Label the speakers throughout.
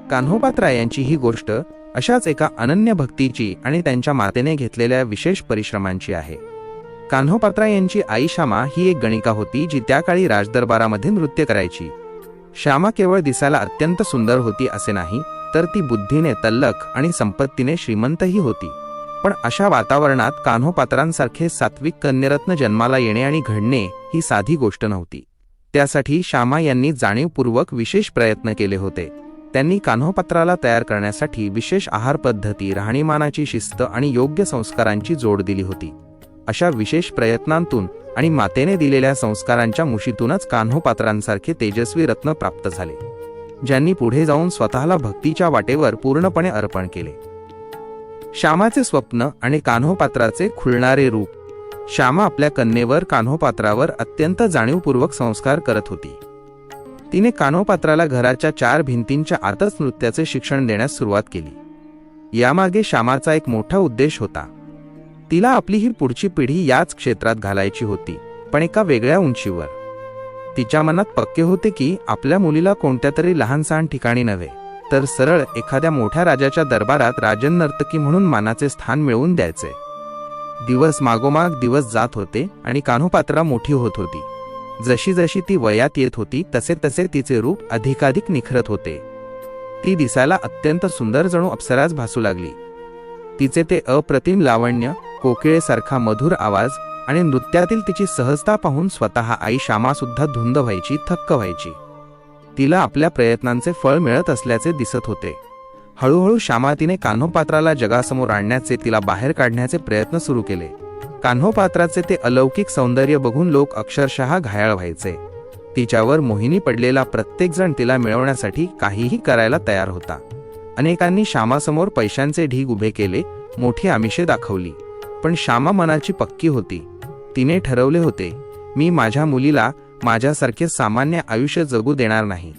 Speaker 1: कान्होपात्रा यांची ही गोष्ट अशाच एका अनन्य भक्तीची आणि त्यांच्या मातेने घेतलेल्या विशेष परिश्रमांची आहे। कान्होपात्रा यांची आई श्यामा ही एक गणिका होती, जी त्या काळी राजदरबारामध्ये नृत्य करायची। श्यामा केवळ दिसायला अत्यंत सुंदर होती असे नाही, तर ती बुद्धीने तल्लख आणि संपत्तीने श्रीमंतही होती। पण अशा वातावरणात कान्होपात्रांसारखे सात्विक कन्यरत्न जन्माला येणे आणि घडणे ही साधी गोष्ट नव्हती। त्यासाठी श्यामा यांनी जाणीवपूर्वक विशेष प्रयत्न केले होते। त्यांनी कान्होपात्राला तयार करण्यासाठी विशेष आहार पद्धती, राहणीमानाची शिस्त आणि योग्य संस्कारांची जोड दिली होती। अशा विशेष प्रयत्नांतून आणि मातेने दिलेल्या संस्कारांच्या मुशीतूनच कान्होपात्रांसारखे तेजस्वी रत्न प्राप्त झाले, ज्यांनी पुढे जाऊन स्वतःला भक्तीच्या वाटेवर पूर्णपणे अर्पण केले। श्यामाचे स्वप्न आणि कान्होपात्राचे खुलणारे रूप। श्यामा आपल्या कन्येवर कान्होपात्रावर अत्यंत जाणीवपूर्वक संस्कार करत होती। तिने कान्होपात्राला घराच्या 4 भिंतींच्या आतच नृत्याचे शिक्षण देण्यास सुरुवात केली। यामागे श्यामाचा एक मोठा उद्देश होता। तिला आपली ही पुढची पिढी याच क्षेत्रात घालायची होती, पण एका वेगळ्या उंचीवर। तिच्या मनात पक्के होते की आपल्या मुलीला कोणत्या तरी लहानसहान ठिकाणी नव्हे, तर सरळ एखाद्या मोठ्या राजाच्या दरबारात राजन नर्तकी म्हणून मानाचे स्थान मिळवून द्यायचे। दिवस मागोमाग दिवस जात होते आणि कान्होपात्रा मोठी होत होती। जशी जशी ती वयात येत होती तसे तसे तिचे रूप अधिकाधिक निखरत होते। ती दिसायला अत्यंत सुंदर, जणू अप्सराच भासू लागली। तिचे ते अप्रतिम लावण्य, कोकिळेसारखा मधुर आवाज आणि नृत्यातील तिची सहजता पाहून स्वतः आई श्यामा सुद्धा धुंद व्हायची, थक्क व्हायची। तिला आपल्या प्रयत्नांचे फळ मिळत असल्याचे दिसत होते। हळूहळू श्यामा तिने कान्होपात्राला जगासमोर आणण्याचे, तिला बाहेर काढण्याचे प्रयत्न सुरू केले। कान्होपात्राचे ते अलौकिक सौंदर्य बघून लोक अक्षरशः घायाळ व्हायचे। तिच्यावर मोहिनी पडलेला प्रत्येक जण तिला मिळवण्यासाठी काहीही करायला तयार होता। अनेकांनी श्यामासमोर पैशांचे ढीग उभे केले, मोठी आमिषे दाखवली, पण श्यामा मनाची पक्की होती। तिने ठरवले होते, मी माझ्या मुलीला माझ्यासारखे सामान्य आयुष्य जगू देणार नाही।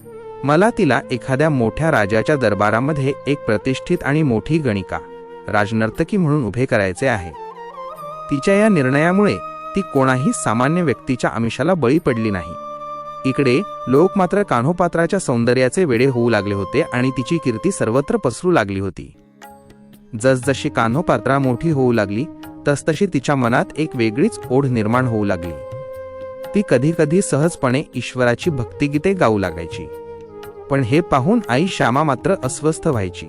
Speaker 1: मला तिला एखाद्या मोठ्या राजाच्या दरबारामध्ये एक प्रतिष्ठित आणि मोठी गणिका, राजनर्तकी म्हणून उभे करायचे आहे। तिच्या या निर्णयामुळे ती कोणाही सामान्य व्यक्तीच्या आमिषाला बळी पडली नाही। इकडे लोक मात्र कान्होपात्राच्या सौंदर्याचे वेडे होऊ लागले होते आणि तिची कीर्ती सर्वत्र पसरू लागली होती। जसजशी कान्होपात्रा मोठी होऊ लागली, तसतशी तिच्या मनात एक वेगळीच ओढ निर्माण होऊ लागली। ती कधी कधी सहजपणे ईश्वराची भक्तिगीते गाऊ लागायची, पण हे पाहून आई श्यामा मात्र अस्वस्थ व्हायची।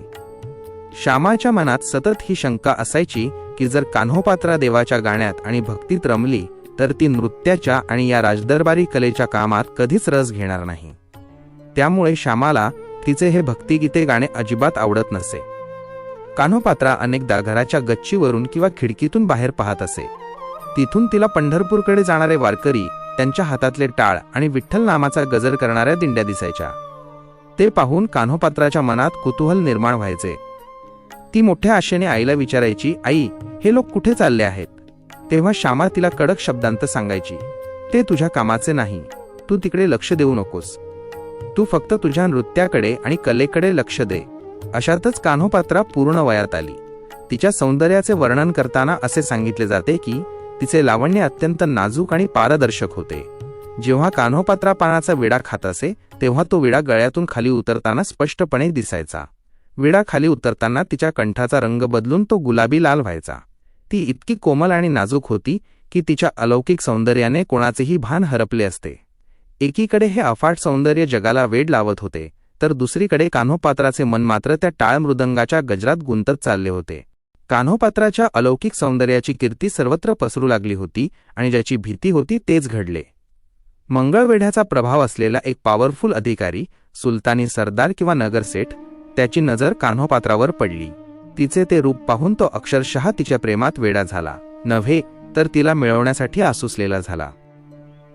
Speaker 1: श्यामाच्या मनात सतत ही शंका असायची की जर कान्होपात्रा देवाच्या गाण्यात आणि भक्तीत रमली तर ती नृत्याच्या आणि या राजदरबारी कलेच्या कामात कधीच रस घेणार नाही। त्यामुळे श्यामाला तिचे हे भक्तिगीते गाणे अजिबात आवडत नसे। कान्होपात्रा अनेकदा घराच्या गच्चीवरून किंवा खिडकीतून बाहेर पाहत असे। तिथून तिला पंढरपूरकडे जाणारे वारकरी, त्यांच्या हातातले टाळ आणि विठ्ठल नामाचा गजर करणाऱ्या दिंड्या दिसायच्या। ते पाहून कान्होपात्राच्या मनात कुतूहल निर्माण व्हायचे। ती मोठ्या आशेने आईला विचारायची, आई, हे लोक कुठे चालले आहेत? तेव्हा श्यामा तिला कडक शब्दांत सांगायची, ते तुझ्या कामाचे नाही, तू तिकडे लक्ष देऊ नकोस, तू फक्त तुझ्या नृत्याकडे आणि कलेकडे लक्ष दे। अशातच कान्होपात्रा पूर्ण वयात आली। तिच्या सौंदर्याचे वर्णन करताना असे सांगितले जाते की तिचे लावण्य अत्यंत नाजूक आणि पारदर्शक होते। जेव्हा कान्होपात्रा पानाचा विडा खात असे, तेव्हा तो विडा गळ्यातून खाली उतरताना स्पष्टपणे दिसायचा। विडा खाली उतरताना तिच्या कंठाचा रंग बदलून तो गुलाबी लाल व्हायचा। ती इतकी कोमल आणि नाजूक होती की तिच्या अलौकिक सौंदर्याने कोणाचेही भान हरपले असते। एकीकडे हे अफाट सौंदर्य जगाला वेड लावत होते, तर दुसरीकडे कान्होपात्राचे मन मात्र त्या टाळ मृदंगाच्या गजरात गुंतत चालले होते। कान्होपात्राच्या अलौकिक सौंदर्याची कीर्ती सर्वत्र पसरू लागली होती आणि ज्याची भीती होती तेच घडले। मंगळवेढ्याचा प्रभाव असलेला एक पॉवरफुल अधिकारी, सुलतानी सरदार किंवा नगरसेठ, त्याची नजर कान्होपात्रावर पडली। तिचे ते रूप पाहून तो अक्षरशः तिच्या प्रेमात वेडा झाला नव्हे, तर तिला मिळवण्यासाठी आसुसलेला झाला।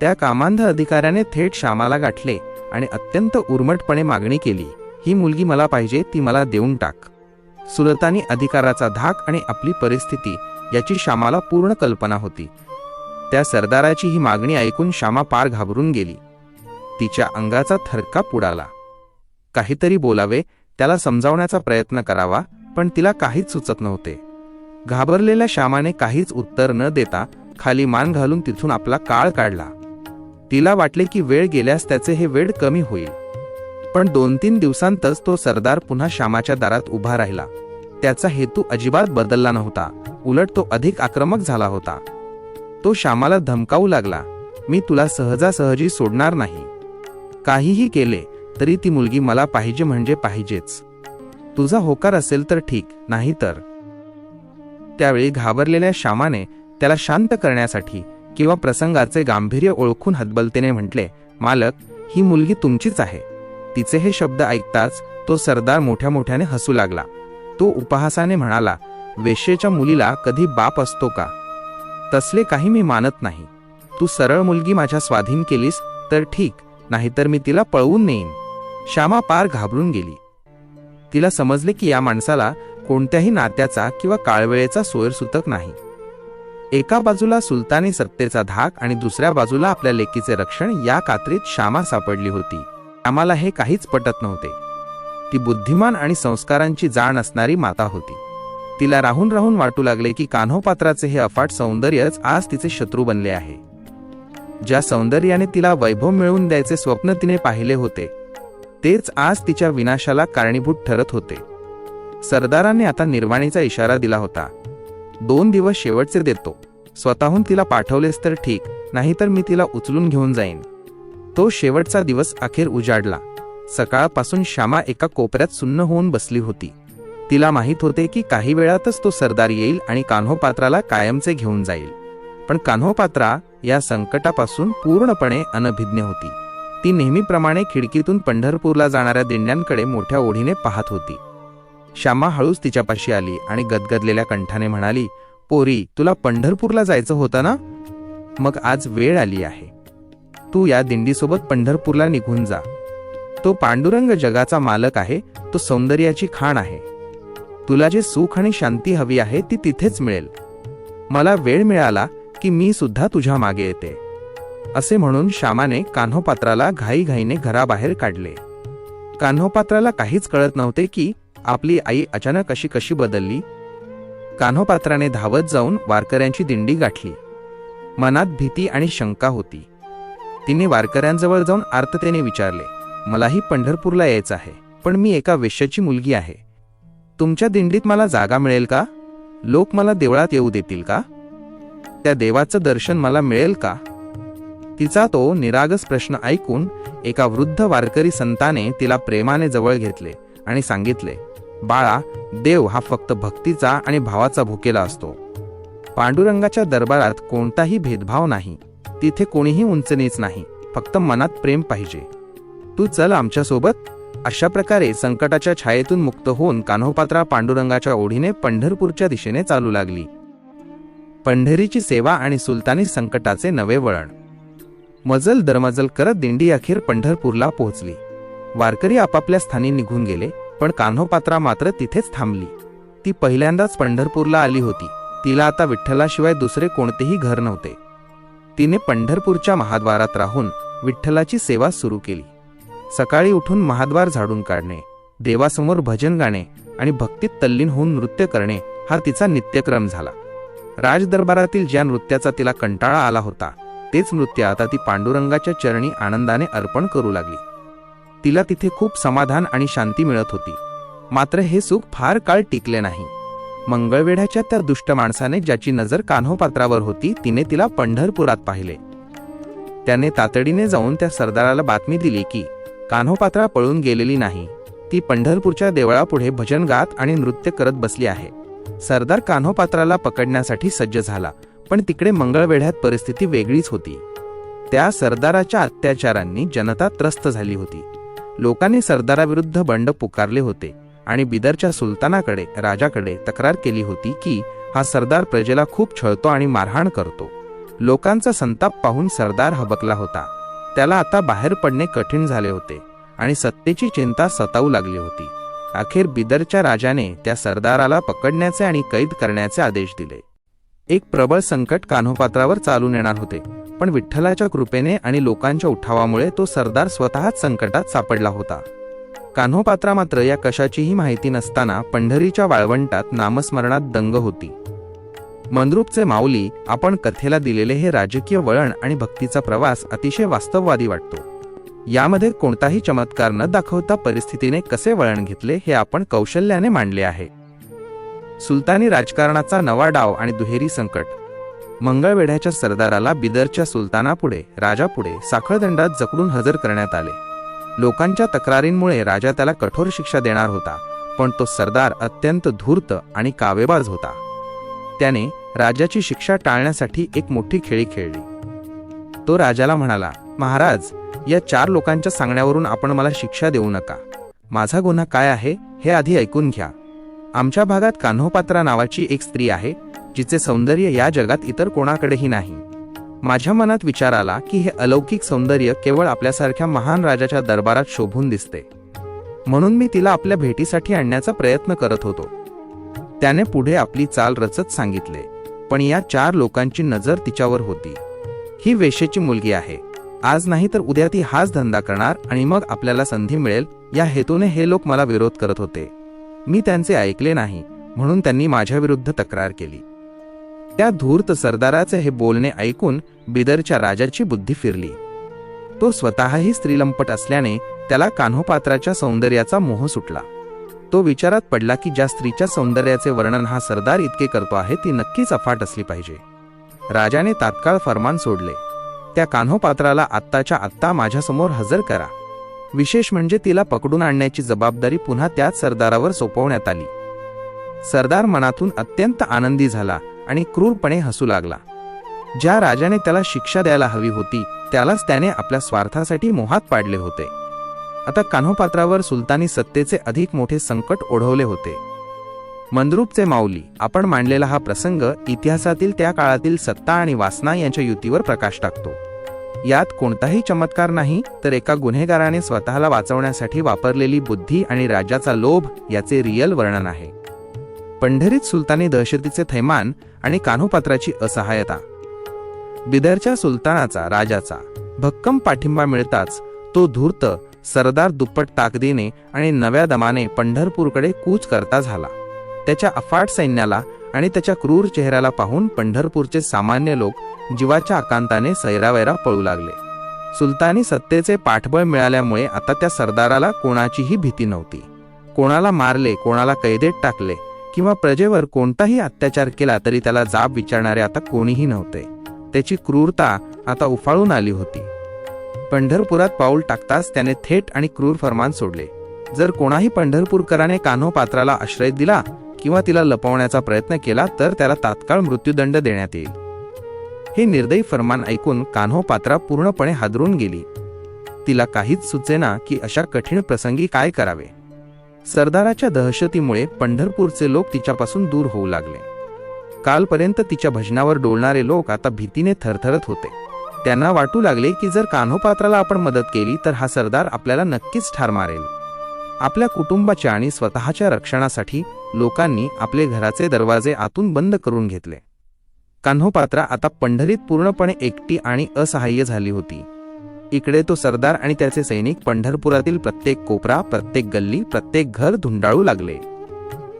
Speaker 1: त्या कामांध अधिकाऱ्याने थेट श्यामाला गाठले आणि अत्यंत उर्मटपणे मागणी केली, ही मुलगी मला पाहिजे, ती मला देऊन टाक। सुलतानी अधिकाराचा धाक आणि आपली परिस्थिती याची श्यामाला पूर्ण कल्पना होती। त्या सरदाराची ही मागणी ऐकून श्यामा पार घाबरून गेली। तिच्या अंगाचा थरकाप उडाला। काहीतरी बोलावे, त्याला समजावण्याचा प्रयत्न करावा, पण तिला काहीच सुचत नव्हते। घाबरलेल्या श्यामाने काहीच उत्तर न देता खाली मान घालून तिथून आपला काळ काढला। तिला वाटले की वेळ गेल्यास त्याचे हे वेड कमी होईल, पण 2-3 दिवसांतच तो सरदार पुन्हा श्यामाच्या दारात उभा राहिला. त्याचा हेतू अजिबात बदलला नव्हता, उलट तो अधिक आक्रमक झाला होता. तो श्यामाला धमकावू लागला, मी तुला सहजासहजी सोडणार नाही. काहीही केले तरी ती मुलगी मला पाहिजे म्हणजे पाहिजेच. तुझा होकार असेल तर ठीक, नाही तर. त्यावेळी घाबरलेल्या श्यामाने त्याला शांत करण्यासाठी किंवा प्रसंगाचे गांभीर्य ओळखून हतबलतेने म्हटले, मालक, ही मुलगी तुमचीच आहे. तिचे हे शब्द ऐकताच तो सरदार मोठ्या मोठ्याने हसू लागला. तो उपहासाने म्हणाला, वेश्येच्या मुलीला कधी बाप असतो का? तसले काही मी मानत नाही. तू सरळ मुलगी माझ्या स्वाधीन केलीस तर ठीक, नाहीतर मी तिला पळवून नेईन. श्यामा पार घाबरून गेली. तिला समजले की या माणसाला कोणत्याही नात्याचा किंवा काळवेळेचा सोयरसूतक नाही. एका बाजूला सुलतानी सत्तेचा धाक आणि दुसऱ्या बाजूला आपल्या लेकीचे रक्षण, या कात्रीत श्यामा सापडली होती. श्यामाला हे काहीच पटत नव्हते. ती बुद्धिमान आणि संस्कारांची जाण असणारी माता होती. तिला राहून राहून वाटू लागले की कान्होपात्राचे हे अफाट सौंदर्यच आज तिचे शत्रू बनले आहे. ज्या सौंदर्याने तिला वैभव मिळवून द्यायचे स्वप्न तिने पाहिले होते, तेच आज तिच्या विनाशाला कारणीभूत ठरत होते. सरदाराने आता निर्वाणीचा इशारा दिला होता. 2 दिवस शेवटचे देतो. स्वतःहून तिला पाठवलेस तर ठीक, नाहीतर मी तिला उचलून घेऊन जाईन. तो शेवटचा दिवस अखेर उजाडला. सकाळपासून श्यामा एका कोपऱ्यात सुन्न होऊन बसली होती. तिला माहीत होते की काही वेळातच तो सरदार येईल आणि कान्होपात्राला कायमचे घेऊन जाईल. पण कान्होपात्रा या संकटापासून पूर्णपणे अनभिज्ञ होती. ती नेहमीप्रमाणे खिडकीतून पंढरपूरला जाणाऱ्या दिंड्यांकडे मोठ्या ओढीने पाहत होती. श्यामा हळूच तिच्यापाशी आली आणि गदगदलेल्या कंठाने म्हणाली, पोरी, तुला पंढरपूरला जायचं होतं ना? मग आज वेळ आली आहे. तू या दिंडीसोबत पंढरपूरला निघून जा. तो पांडुरंग जगाचा मालक आहे. तो सौंदर्याची खाण आहे. तुला जे सुख आणि शांती हवी आहे ती तिथेच मिळेल. मला वेळ मिळाला की मी सुद्धा तुझ्या मागे येते. असे म्हणून श्यामाने कान्होपात्राला घाईघाईने घराबाहेर काढले. कान्होपात्राला काहीच कळत नव्हते की आपली आई अचानक अशी कशी बदलली. कान्होपात्राने धावत जाऊन वारकऱ्यांची दिंडी गाठली. मनात भीती आणि शंका होती. तिने वारकऱ्यांजवळ जाऊन आर्ततेने विचारले, मलाही पंढरपूरला यायचं आहे, पण मी एका वेश्याची मुलगी आहे. तुमच्या दिंडीत मला जागा मिळेल का? लोक मला देवळात येऊ देतील का? त्या देवाचं दर्शन मला मिळेल का? तिचा तो निरागस प्रश्न ऐकून एका वृद्ध वारकरी संताने तिला प्रेमाने जवळ घेतले आणि सांगितले, बाळा, देव हा फक्त भक्तीचा आणि भावाचा भुकेला असतो. पांडुरंगाच्या दरबारात कोणताही भेदभाव नाही. तिथे कोणीही उंचनीच नाही, फक्त मनात प्रेम पाहिजे. तू चल आमच्यासोबत. अशा प्रकारे संकटाच्या छायेतून मुक्त होऊन कान्होपात्रा पांडुरंगाच्या ओढीने पंढरपूरच्या दिशेने चालू लागली. पंढरीची सेवा आणि सुलतानी संकटाचे नवे वळण. मजल दरमजल करत दिंडी अखेर पंढरपूरला पोहोचली. वारकरी आपापल्या स्थानी निघून गेले, पण कान्होपात्रा मात्र तिथेच थांबली. ती पहिल्यांदाच पंढरपूरला आली होती. तिला आता विठ्ठलाशिवाय दुसरे कोणतेही घर नव्हते. तिने पंढरपूरच्या महाद्वारात राहून विठ्ठलाची सेवा सुरू केली. सकाळी उठून महाद्वार झाडून काढणे, देवासमोर भजन गाणे आणि भक्तीत तल्लीन होऊन नृत्य करणे हा तिचा नित्यक्रम झाला. राजदरबारातील ज्या नृत्याचा तिला कंटाळा आला होता, तेच नृत्य आता ती पांडुरंगाच्या चरणी आनंदाने अर्पण करू लागली. तिला तिथे खूप समाधान आणि शांती मिळत होती. मात्र हे सुख फार काळ टिकले नाही. मंगळवेढ्याच्या त्या दुष्ट माणसाने ज्याची नजर कान्होपात्रावर होती, तिने तिला पंढरपुरात पाहिले. त्याने तातडीने जाऊन त्या सरदाराला बातमी दिली की कान्होपात्रा पळून गेलेली नाही. ती पंढरपूरच्या देवळापुढे भजन गात आणि नृत्य करत बसली आहे. सरदार कान्होपात्राला पकडण्यासाठी सज्ज झाला, पण तिकडे मंगळवेढ्यात परिस्थिती वेगळीच होती. त्या सरदाराच्या अत्याचारांनी जनता त्रस्त झाली होती. लोकांनी सरदाराविरुद्ध बंड पुकारले होते आणि बिदरच्या सुलतानाकडे, राजाकडे तक्रार केली होती की हा सरदार प्रजेला खूप छळतो आणि मारहाण करतो. लोकांचा संताप पाहून सरदार हबकला होता. त्याला आता बाहेर पडणे कठीण झाले होते आणि सत्तेची चिंता सतावू लागली होती. अखेर बिदरच्या राजाने त्या सरदाराला पकडण्याचे आणि कैद करण्याचे आदेश दिले. एक प्रबळ संकट कान्होपात्रावर चालून येणार होते, पण विठ्ठलाच्या कृपेने आणि लोकांच्या उठावामुळे तो सरदार स्वतःच संकटात सापडला होता. कान्होपात्रा मात्र या कशाचीही माहिती नसताना पंढरीच्या वाळवंटात नामस्मरणात दंग होती. मंद्रुपचे माऊली, आपण कथेला दिलेले हे राजकीय वळण आणि भक्तीचा प्रवास अतिशय वास्तववादी वाटतो. यामध्ये कोणताही चमत्कार न दाखवता परिस्थितीने कसे वळण घेतले हे आपण कौशल्याने मांडले आहे. सुलतानी राजकारणाचा नवा डाव आणि दुहेरी संकट. मंगळवेढ्याच्या सरदाराला बिदरच्या सुलतानापुढे राजापुढे साखळदंडात जकडून हजर करण्यात आले. लोकांच्या तक्रारींमुळे राजा त्याला कठोर शिक्षा देणार होता, पण तो सरदार अत्यंत धूर्त आणि कावेबाज होता. त्याने राजाची शिक्षा टाळण्यासाठी एक मोठी खेळी खेळली. तो राजाला म्हणाला, महाराज, या 4 लोकांच्या सांगण्यावरून आपण मला शिक्षा देऊ नका. माझा गुन्हा काय आहे हे आधी ऐकून घ्या. आमच्या भागात कान्होपात्रा नावाची एक स्त्री आहे, जिचे सौंदर्य या जगात इतर कोणाकडेही नाही. माझ्या मनात विचार आला की हे अलौकिक सौंदर्य केवळ आपल्यासारख्या महान राजाच्या दरबारात शोभून दिसते, म्हणून मी तिला आपल्या भेटीसाठी आणण्याचा प्रयत्न करत होतो. त्याने पुढे आपली चाल रचत सांगितले, पण या 4 लोकांची नजर तिच्यावर होती. ही वेश्येची मुलगी आहे. आज नाही तर उद्या ती हाच धंदा करणार आणि मग आपल्याला संधी मिळेल या हेतूने हे लोक मला विरोध करत होते. मी त्यांचे ऐकले नाही, म्हणून त्यांनी माझ्या विरुद्ध तक्रार केली. त्या धूर्त सरदाराचे हे बोलणे ऐकून बिदरच्या राजाची बुद्धी फिरली. तो स्वतःही स्त्रीलंपट असल्याने त्याला कान्होपात्राच्या सौंदर्याचा मोह सुटला. तो विचारात पडला की ज्या स्त्रीच्या सौंदर्याचे वर्णन हा सरदार इतके करतो आहे ती नक्कीच अफाट असली पाहिजे. राजाने तात्काळ फरमान सोडले, त्या कान्होपात्राला आत्ताच्या आत्ता माझ्यासमोर हजर करा. विशेष म्हणजे तिला पकडून आणण्याची जबाबदारी पुन्हा त्याच सरदारावर सोपवण्यात आली. सरदार मनातून अत्यंत आनंदी झाला आणि क्रूरपणे हसू लागला. ज्या राजाने त्याला शिक्षा द्यायला हवी होती त्यालाच त्याने आपल्या स्वार्थासाठी मोहात पाडले होते. आता कान्होपात्रावर सुलतानी सत्तेचे अधिक मोठे संकट ओढवले होते. मंद्रुपचे माऊली आपण मांडलेला हा प्रसंग इतिहासातील त्या काळातील सत्ता आणि वासना यांच्या युतीवर प्रकाश टाकतो. यात कोणताही चमत्कार नाही, तर एका गुन्हेगाराने स्वतःला वाचवण्यासाठी वापरलेली बुद्धी आणि राज्याचा लोभ याचे रिअल वर्णन आहे. पंढरीत सुलतानी दहशतीचे थैमान आणि कान्होपात्राची असहायता. बिदरच्या सुलतानाचा राजाचा भक्कम पाठिंबा मिळताच तो धूर्त सरदार दुप्पट ताकदीने आणि नव्या दमाने पंढरपूरकडे कूच करता झाला. त्याच्या अफाट सैन्याला आणि त्याच्या क्रूर चेहऱ्याला पाहून पंढरपूरचे सामान्य लोक जीवाच्या आकांताने सैरावैरा पळू लागले. सुलतानी सत्तेचे पाठबळ मिळाल्यामुळे आता त्या सरदाराला कोणाचीही भीती नव्हती. कोणाला मारले, कोणाला कैदेत टाकले किंवा प्रजेवर कोणताही अत्याचार केला तरी त्याला जाब विचारणारे आता कोणीही नव्हते. त्याची क्रूरता आता उफाळून आली होती. पंढरपुरात पाऊल टाकताच त्याने थेट आणि क्रूर फरमान सोडले, जर कोणाही पंढरपूरकराने कान्होपात्राला आश्रय दिला किंवा तिला लपवण्याचा प्रयत्न केला तर त्याला तात्काळ मृत्यूदंड देण्यात येईल. हे निर्दयी फरमान ऐकून कान्होपात्रा पूर्णपणे हादरून गेली. तिला काहीच सुचेना की अशा कठीण प्रसंगी काय करावे. सरदाराच्या दहशतीमुळे पंढरपूरचे लोक तिच्यापासून दूर होऊ लागले. कालपर्यंत तिच्या भजनावर डोलणारे लोक आता भीतीने थरथरत होते. त्यांना वाटू लागले की जर कान्होपात्राला आपण मदत केली तर हा सरदार आपल्याला नक्कीच ठार मारेल. आपल्या कुटुंबाच्या आणि स्वतःच्या रक्षणासाठी लोकांनी आपले घराचे दरवाजे आतून बंद करून घेतले. कान्होपात्रा आता पंढरीत पूर्णपणे एकटी आणि असहाय्य झाली होती. इकडे तो सरदार आणि त्याचे सैनिक पंढरपुरातील प्रत्येक कोपरा, प्रत्येक गल्ली, प्रत्येक घर धुंडाळू लागले.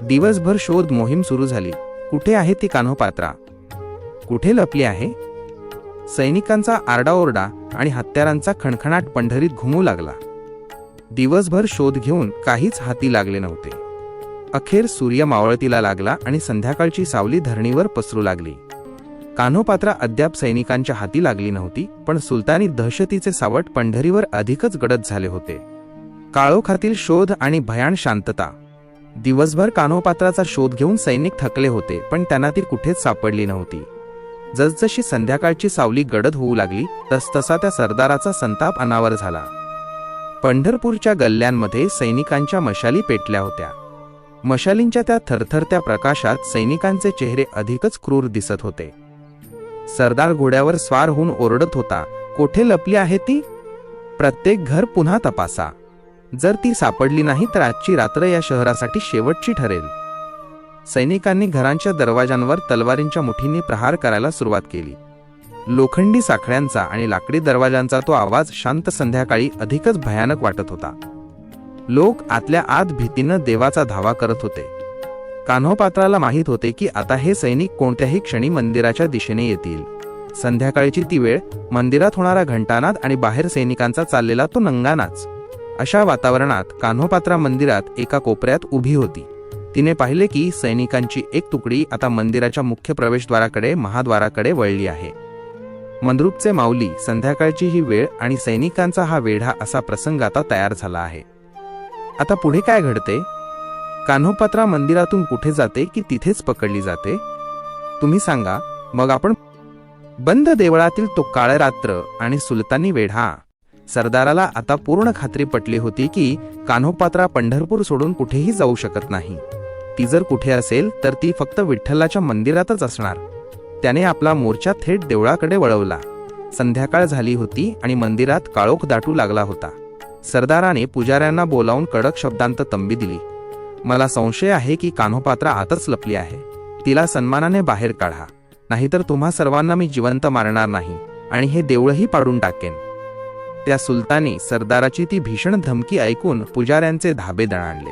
Speaker 1: दिवसभर शोध मोहीम सुरू झाली. कुठे आहे ती कान्होपात्रा? कुठे लपली आहे? सैनिकांचा आरडाओरडा आणि हत्यारांचा खणखणाट पंढरीत घुमू लागला. दिवसभर शोध घेऊन काहीच हाती लागले नव्हते. अखेर सूर्य मावळतीला लागला आणि संध्याकाळची सावली धरणीवर पसरू लागली. कान्होपात्रा अद्याप सैनिकांच्या हाती लागली नव्हती, पण सुलतानी दहशतीचे सावट पंढरीवर अधिकच गडद झाले होते. काळोखातील शोध आणि भयाण शांतता. दिवसभर कान्होपात्राचा शोध घेऊन सैनिक थकले होते, पण त्यांना ती कुठेच सापडली नव्हती. जसजशी संध्याकाळची सावली गडद होऊ लागली तसतसा त्या सरदाराचा संताप अनावर झाला. पंढरपूरच्या गल्ल्यांमध्ये सैनिकांच्या मशाली पेटल्या होत्या. मशालींच्या त्या थरथरत्या प्रकाशात सैनिकांचे चेहरे अधिकच क्रूर दिसत होते. सरदार घोड्यावर स्वार होऊन ओरडत होता, कोठे लपली आहे ती? प्रत्येक घर पुन्हा तपासा. जर ती सापडली नाही तर आजची रात्र या शहरासाठी शेवटची ठरेल. सैनिकांनी घरांच्या दरवाजांवर तलवारींच्या मुठींनी प्रहार करायला सुरुवात केली. लोखंडी साखळ्यांचा आणि लाकडी दरवाजांचा तो आवाज शांत संध्याकाळी अधिकच भयानक वाटत होता. लोक आतल्या आत भीतीनं देवाचा धावा करत होते. कान्होपात्राला माहीत होते की आता हे सैनिक कोणत्याही क्षणी मंदिराच्या दिशेने येतील. संध्याकाळची ती वेळ, मंदिरात होणारा घंटानाद आणि बाहेर सैनिकांचा चाललेला तो नंगानाच. अशा वातावरणात कान्होपात्रा मंदिरात एका कोपऱ्यात उभी होती. तिने पाहिले की सैनिकांची एक तुकडी आता मंदिराच्या मुख्य प्रवेशद्वाराकडे, महाद्वाराकडे वळली आहे. मंद्रुपचे माऊली, संध्याकाळची ही वेळ आणि सैनिकांचा हा वेढा, असा प्रसंग आता तयार झाला आहे. आता पुढे काय घडते? कान्होपात्रा मंदिरातून कुठे जाते की तिथेच पकडली जाते? तुम्ही सांगा. मग आपण बंद देवळातील तो काळ रात्र आणि सुलतानी वेढा. सरदाराला आता पूर्ण खात्री पटली होती की कान्होपात्रा पंढरपूर सोडून कुठेही जाऊ शकत नाही. ती जर कुठे असेल तर ती फक्त विठ्ठलाच्या मंदिरातच असणार. त्याने आपला मोर्चा थेट देवळाकडे वळवला. संध्याकाळ झाली होती आणि मंदिरात काळोख दाटू लागला होता. सरदाराने पुजाऱ्यांना बोलावून कडक शब्दांत तंबी दिली. मला संशय आहे की कान्होपात्रा आतच लपली आहे. तिला सन्मानाने बाहेर काढा, नाहीतर तुम्हा सर्वांना मी जिवंत मारणार नाही आणि हे देऊळही पाडून टाकेन. त्या सुलतानी सरदाराची ती भीषण धमकी ऐकून पुजाऱ्यांचे धाबे दणाणले.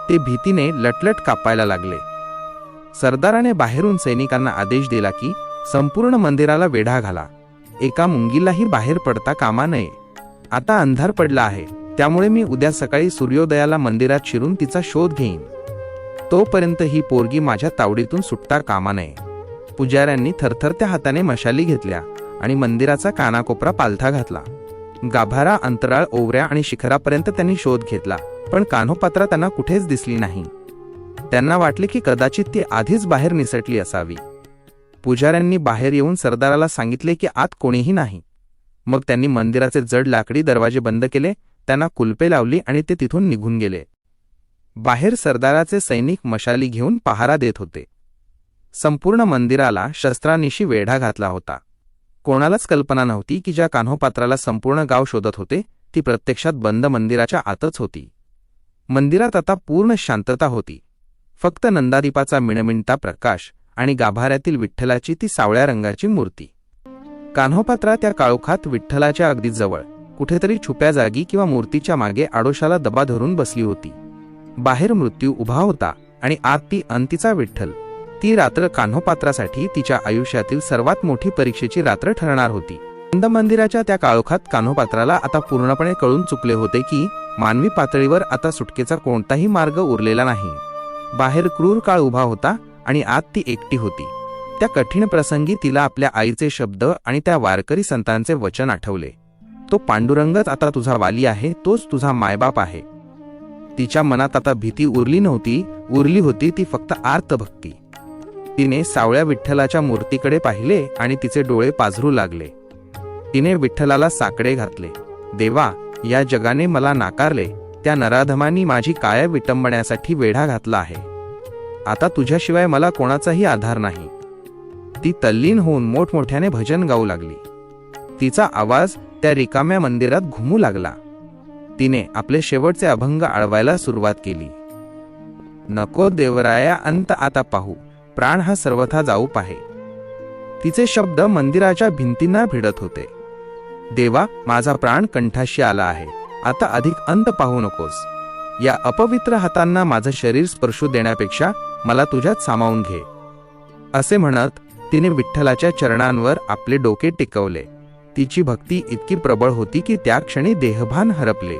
Speaker 1: ते भीतीने लटलट कापायला लागले. सरदाराने बाहेरून सैनिकांना आदेश दिला की संपूर्ण मंदिराला वेढा घाला. एका मुंगीलाही बाहेर पडता कामा नये. आता अंधार पडला आहे, त्यामुळे मी उद्या सकाळी सूर्योदयाला मंदिरात शिरून तिचा शोध घेईन. तोपर्यंत ही पोरगी माझ्या तावडीतून सुटता कामा नये. पुजाऱ्यांनी थरथरत्या हाताने मशाली घेतल्या आणि मंदिराचा कानाकोपरा पालथा घातला. गाभारा, अंतराळ, ओवऱ्या आणि शिखरापर्यंत त्यांनी शोध घेतला, पण कान्होपात्रा त्यांना कुठेच दिसली नाही. त्यांना वाटले की कदाचित ती आधीच बाहेर निसटली असावी. पुजाऱ्यांनी बाहेर येऊन सरदाराला सांगितले की आत कोणीही नाही. मग त्यांनी मंदिराचे जड लाकडी दरवाजे बंद केले, त्यांना कुलपे लावली आणि ते तिथून निघून गेले. बाहेर सरदाराचे सैनिक मशाली घेऊन पहारा देत होते. संपूर्ण मंदिराला शस्त्रांनिशी वेढा घातला होता. कोणालाच कल्पना नव्हती की ज्या कान्होपात्राला संपूर्ण गाव शोधत होते ती प्रत्यक्षात बंद मंदिराच्या आतच होती. मंदिरात आता पूर्ण शांतता होती. फक्त नंदादीपाचा मिणमिणता प्रकाश आणि गाभाऱ्यातील विठ्ठलाची ती सावळ्या रंगाची मूर्ती. कान्होपात्रा त्या काळोखात विठ्ठलाच्या अगदी जवळ, कुठेतरी छुप्या जागी किंवा मूर्तीच्या मागे आडोशाला दबा धरून बसली होती. बाहेर मृत्यू उभा होता आणि आत ती अंतीचा विठ्ठल. ती रात्र कान्होपात्रासाठी तिच्या आयुष्यातील सर्वात मोठी परीक्षेची रात्र ठरणार होती. बंद मंदिराच्या त्या काळोखात कान्होपात्राला आता पूर्णपणे कळून चुकले होते की मानवी पातळीवर आता सुटकेचा कोणताही मार्ग उरलेला नाही. बाहेर क्रूर काळ उभा होता आणि आत ती एकटी होती. त्या कठीण प्रसंगी तिला आपल्या आईचे शब्द आणि त्या वारकरी संतांचे वचन आठवले. तो पांडुरंगच आता तुझा वाली आहे, तोच तुझा मायबाप आहे. तिच्या मनात आता भीती उरली नव्हती, उरली होती ती फक्त आर्त भक्ती. तिने सावळ्या विठ्ठलाच्या मूर्तीकडे पाहिले आणि तिचे डोळे पाझरू लागले. तिने विठ्ठलाला साकडे घातले. देवा, या जगाने मला नाकारले, त्या नराधमांनी माझी काया विटंबण्यासाठी वेढा घातला आहे. आता तुझ्याशिवाय मला कोणाचाही आधार नाही. ती तल्लीन होऊन मोठमोठ्याने भजन गाऊ लागली. तिचा आवाज त्या रिकाम्या मंदिरात घुमू लागला. तिने आपले शेवटचे अभंग आळवायला सुरुवात केली. नको देवराया अंत आता पाहू, प्राण हा सर्वथा जाऊ पाहे. तिचे शब्द मंदिराच्या भिंतींना भिडत होते. देवा, माझा प्राण कंठाशी आला आहे, आता अधिक अंत पाहू नकोस. या अपवित्र हातांना माझं शरीर स्पर्शू देण्यापेक्षा मला तुझ्यात सामावून घे. असे म्हणत तिने विठ्ठलाच्या चरणांवर आपले डोके टेकवले. तिची भक्ती इतकी प्रबळ होती की त्या क्षणी देहभान हरपले.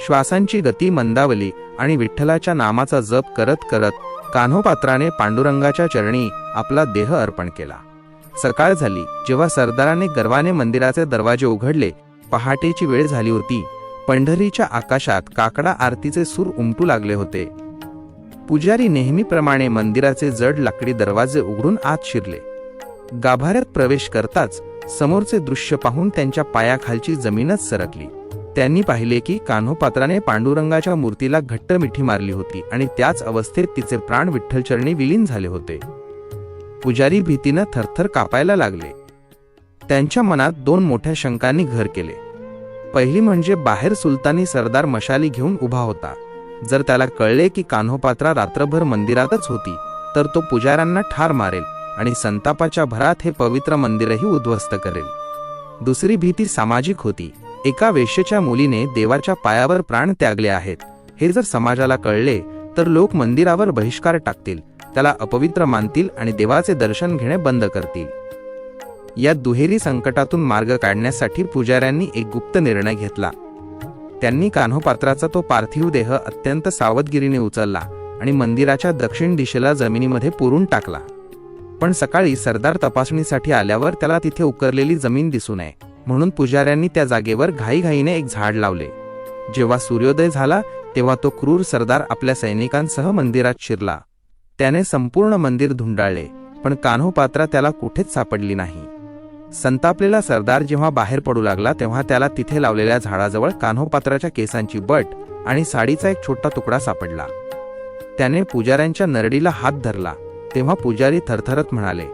Speaker 1: श्वासांची गती मंदावली आणि विठ्ठलाच्या नामाचा जप करत करत कान्होपात्राने पांडुरंगाच्या चरणी आपला देह अर्पण केला. सकाळ झाली जेव्हा सरदाराने गर्वाने मंदिराचे दरवाजे उघडले. पहाटेची वेळ झाली होती. पंढरीच्या आकाशात काकडा आरतीचे सूर उमटू लागले होते. पुजारी नेहमीप्रमाणे मंदिराचे जड लाकडी दरवाजे उघडून आत शिरले. गाभाऱ्यात प्रवेश करताच समोरचे दृश्य पाहून त्यांच्या पायाखालची जमीनच सरकली. त्यांनी पाहिले की कान्होपात्राने पांडुरंगाच्या मूर्तीला घट्ट मिठी मारली होती आणि त्याच अवस्थेत तिचे प्राण विठ्ठलचरणी विलीन झाले होते. पुजारी भीतीनं थरथर कापायला लागले. त्यांच्या मनात दोन मोठ्या शंकांनी घर केले. पहिली म्हणजे बाहेर सुलतानी सरदार मशाली घेऊन उभा होता. जर त्याला कळले की कान्होपात्रा रात्रभर मंदिरातच होती तर तो पुजाऱ्यांना ठार मारेल आणि संतापाच्या भरात हे पवित्र मंदिरही उद्ध्वस्त करेल. दुसरी भीती सामाजिक होती. एका वेश्येच्या मुलीने देवाच्या पायावर प्राण त्यागले आहेत हे जर समाजाला कळले तर लोक मंदिरावर बहिष्कार टाकतील, त्याला अपवित्र मानतील आणि देवाचे दर्शन घेणे बंद करतील. या दुहेरी संकटातून मार्ग काढण्यासाठी पुजाऱ्यांनी एक गुप्त निर्णय घेतला. त्यांनी कान्होपात्राचा तो पार्थिव देह अत्यंत सावधगिरीने उचलला आणि मंदिराच्या दक्षिण दिशेला जमिनीमध्ये पुरून टाकला. पण सकाळी सरदार तपासणीसाठी आल्यावर त्याला तिथे उकरलेली जमीन दिसू नये म्हणून पुजाऱ्यांनी त्या जागेवर घाईघाईने एक झाड लावले. जेव्हा सूर्योदय झाला तेव्हा तो क्रूर सरदार आपल्या सैनिकांसह मंदिरात शिरला. त्याने संपूर्ण मंदिर धुंडाळले, पण कान्होपात्रा त्याला कुठेच सापडली नाही. संतापलेला सरदार जेव्हा बाहेर पडू लागला तेव्हा त्याला तिथे लावलेल्या झाडाजवळ कान्होपात्राच्या केसांची बट आणि साडीचा एक छोटा तुकडा सापडला. त्याने पुजाऱ्यांच्या नरडीला हात धरला तेव्हा पुजारी थरथरत म्हणाले,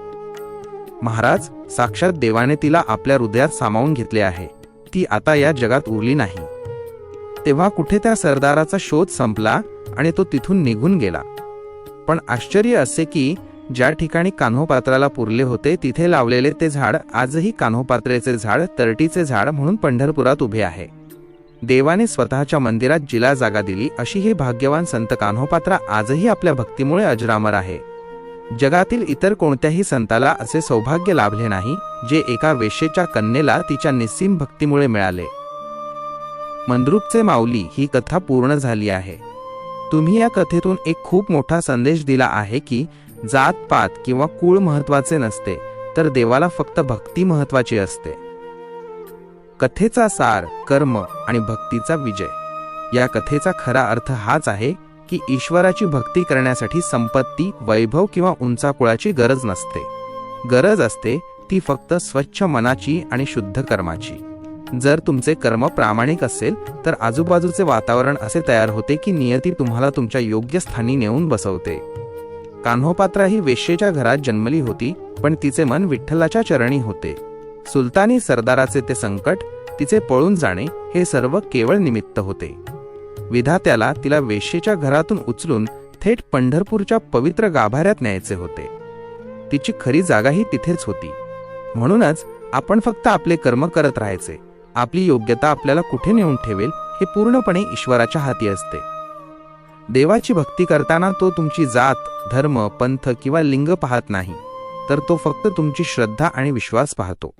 Speaker 1: महाराज, साक्षात देवाने तिला आपल्या हृदयात सामावून घेतले आहे. ती आता या जगात उरली नाही. तेव्हा कुठे त्या सरदाराचा शोध संपला आणि तो तिथून निघून गेला. पण आश्चर्य असे की ज्या ठिकाणी कान्होपात्राला पुरले होते तिथे लावलेले ते झाड आजही कान्होपात्रेचे झाड, तरटीचे झाड म्हणून पंढरपुरात उभे आहे. देवाने स्वतःच्या मंदिरात जिला जागा दिली अशी हे भाग्यवान संत कान्होपात्रा आजही आपल्या भक्तीमुळे अजरामर आहे. जगातील इतर कोणत्याही संताला असे सौभाग्य लाभले नाही जे एका वेश्येच्या कन्येला तिच्या निस्सीम भक्तीमुळे मिळाले. मंद्रुपचे माऊली ही कथा पूर्ण झाली आहे. तुम्ही या कथेतून एक खूप मोठा संदेश दिला आहे की जात पात किंवा कुळ महत्वाचे नसते, तर देवाला फक्त भक्ती महत्वाची असते. कथेचा सार कर्म आणि भक्तीचा विजय. या कथेचा खरा अर्थ हाच आहे की ईश्वराची भक्ती करण्यासाठी संपत्ती, वैभव किंवा उंचाकुळाची गरज नसते. गरज असते ती फक्त स्वच्छ मनाची आणि शुद्ध कर्माची. जर तुमचे कर्म प्रामाणिक असेल तर आजूबाजूचे वातावरण असे तयार होते की नियती तुम्हाला तुमच्या योग्य स्थानी नेऊन बसवते. कान्होपात्रा ही वेश्येच्या घरात जन्मली होती, पण तिचे मन विठ्ठलाच्या चरणी होते. सुलतानी सरदाराचे ते संकट, तिचे पळून जाणे हे सर्व केवळ निमित्त होते. विधात्याला तिला वेश्येच्या घरातून उचलून थेट पंढरपूरच्या पवित्र गाभाऱ्यात न्यायचे होते. तिची खरी जागाही तिथेच होती. म्हणूनच आपण फक्त आपले कर्म करत राहायचे. आपली योग्यता आपल्याला कुठे नेऊन ठेवेल हे पूर्णपणे ईश्वराच्या हाती असते. देवाची भक्ती करताना तो तुमची जात, धर्म, पंथ किंवा लिंग पाहत नाही, तर तो फक्त तुमची श्रद्धा आणि विश्वास पाहतो.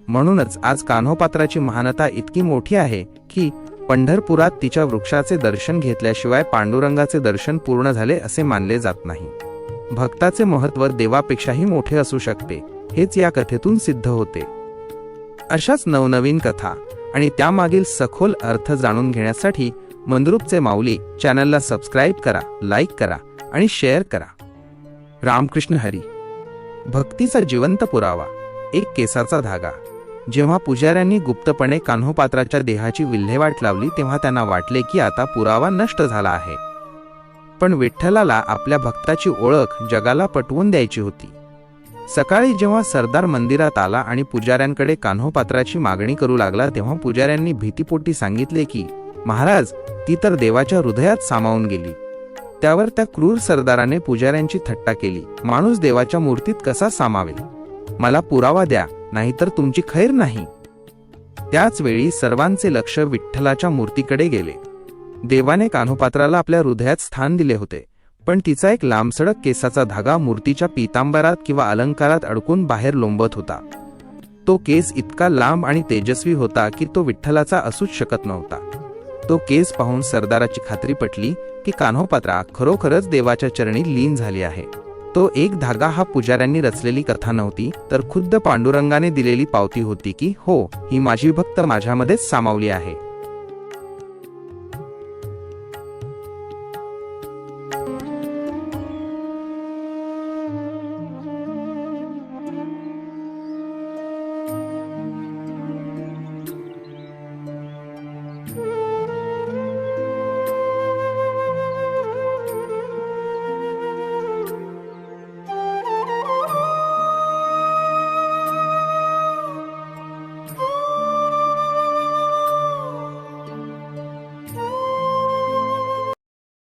Speaker 1: म्हणूनच आज कान्होपात्राची महानता इतकी मोठी आहे की पंढरपुरात तिच्या वृक्षाचे दर्शन घेतल्याशिवाय पांडुरंगाचे दर्शन पूर्ण झाले असे मानले जात नाही. भक्ताचे महत्त्व देवापेक्षाही मोठे असू शकते, हेच या कथेतून सिद्ध होते. अशाच नवनवीन कथा आणि त्यामागील सखोल अर्थ जाणून घेण्यासाठी मंद्रुपचे माऊली चॅनलला सबस्क्राईब करा, लाईक करा आणि शेअर करा. रामकृष्ण हरी. भक्तीचा जिवंत पुरावा. एक केसाचा धागा. जेव्हा पुजाऱ्यांनी गुप्तपणे कान्होपात्राच्या देहाची विल्हेवाट लावली तेव्हा त्यांना वाटले की आता पुरावा नष्ट झाला आहे. पण विठ्ठलाला आपल्या भक्ताची ओळख जगाला पटवून द्यायची होती. सकाळी जेव्हा सरदार मंदिरात आला आणि पुजाऱ्यांकडे कान्होपात्राची मागणी करू लागला तेव्हा पुजाऱ्यांनी भीतीपोटी सांगितले की महाराज, ती तर देवाच्या हृदयात सामावून गेली. त्यावर त्या क्रूर सरदाराने पुजाऱ्यांची थट्टा केली. माणूस देवाच्या मूर्तीत कसा सामावेल? मला पुरावा द्या, नाहीतर तुमची खैर नाही. त्याच वेळी सर्वांचे लक्ष विठ्ठलाच्या मूर्तीकडे गेले. देवाने कान्होपात्राला आपल्या हृदयात स्थान दिले होते, पण तिचा एक लांबसडक केसाचा धागा मूर्तीच्या पीतांबरात किंवा अलंकारात अडकून बाहेर लोंबत होता. तो केस इतका लांब आणि तेजस्वी होता की तो विठ्ठलाचा असूच शकत नव्हता. तो केस पाहून सरदाराची खात्री पटली की कान्होपात्रा खरोखरच देवाच्या चरणी लीन झाली आहे. तो एक धागा हा पुजाऱ्यांनी रचलेली कथा नव्हती, तर खुद्द पांडुरंगाने दिलेली पावती होती की हो, ही माझी भक्त माझ्यामध्येच सामावली आहे.